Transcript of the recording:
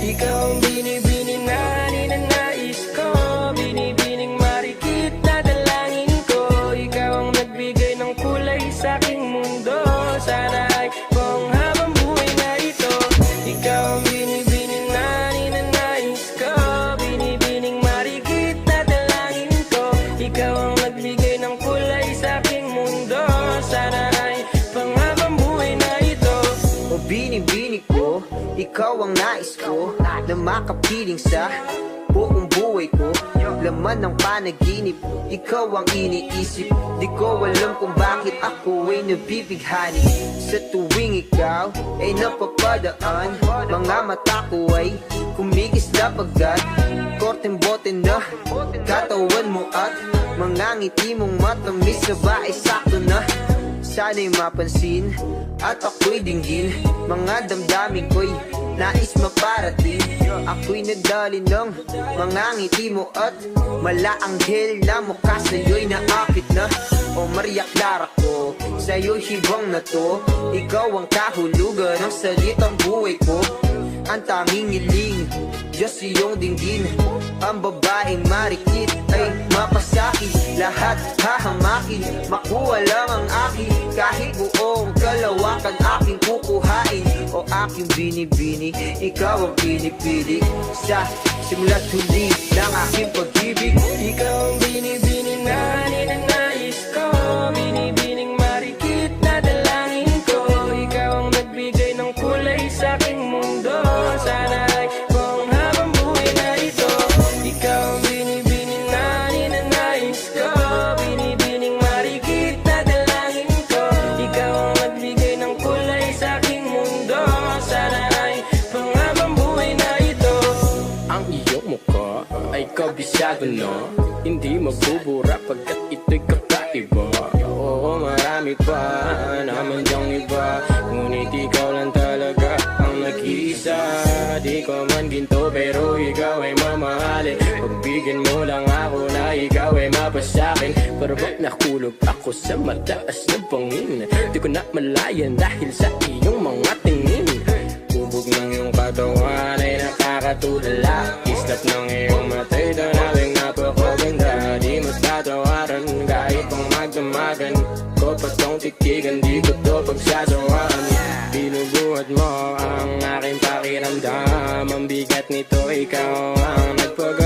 Ikaw ang binibining na ninanais ko, binibining marikit na dalangin ko. Ikaw ang nagbigay ng kulay sa aking mundo. Sana ay buong habang buhay na ito. Ikaw ang binibining na ninanais ko, binibining marikit na dalangin ko. Ikaw ang nagbigay ng kulay sa aking mundo. Sana ay pang habang buhay na ito. O binibini ko, ikaw ang nais ko na makapiling sa buong buhay ko. Laman ng panaginip, ikaw ang iniisip. Di ko alam kung bakit ako ay nabibighani. Sa tuwing ikaw ay napapadaan, mga mata ko ay kumikislap agad. Korteng bote na katawan mo at mga ngiti mong matamis na ba ay sakto na. Sana'y mapansin at ako'y dinggin, mga damdamin ko'y nais maparating. Ako'y nagdali ng mga ngiti mo at malaanghel na mukha sa'yo'y naakit na. O Maria Clara ko, sa'yo'y hibang na to. Ikaw ang kahulugan ng salitang buhay ko. Ang tanging iling, Diyos iyong dinggin. Ang babaeng marikit ay mapasakit. Lahat hahamakin, makuha lang ang akin. Kahit buong kalawakan aking kukuhain. O aking binibini, ikaw ang pinipili. Sa simula't huli ng aking pag-ibig. Ikaw ang binibining na ninanais ko, binibining marikit na dalangin ko. Ikaw ang nagbigay ng kulay sa aking mundo. Sana ay buong habang buhay na ito. Ikaw ang binibining na ninanais ko, binibining marikit na dalangin ko. Ikaw ang nagbigay ng kulay sa aking mundo. Sana ay buong habang buhay na ito. Ang iyong mukha ay kabisado na, hindi mabubura pagkat ito'y kakaiba. Oo, marami pa naman diyang iba, ngunit ikaw lang talaga ang nag-iisa. Di ko man ginto pero ikaw ay mamahalin. Pagbigyan mo lang ako na ikaw ay mapasakin. Pero ba't nakulog ako sa mataas na bangin? Di ko na malayan dahil sa iyong mga tingin. Bubog ng iyong katawan ay nakakatulala. Kislap ng iyong matay tanawing napakaganda. Di mo tatawaran kahit pang magdamagan ko pa tong titigan, di ko to pagsasawaan. Binubuhat mo ang aking pakiramdam. Ang bigat nito ikaw ang nagpag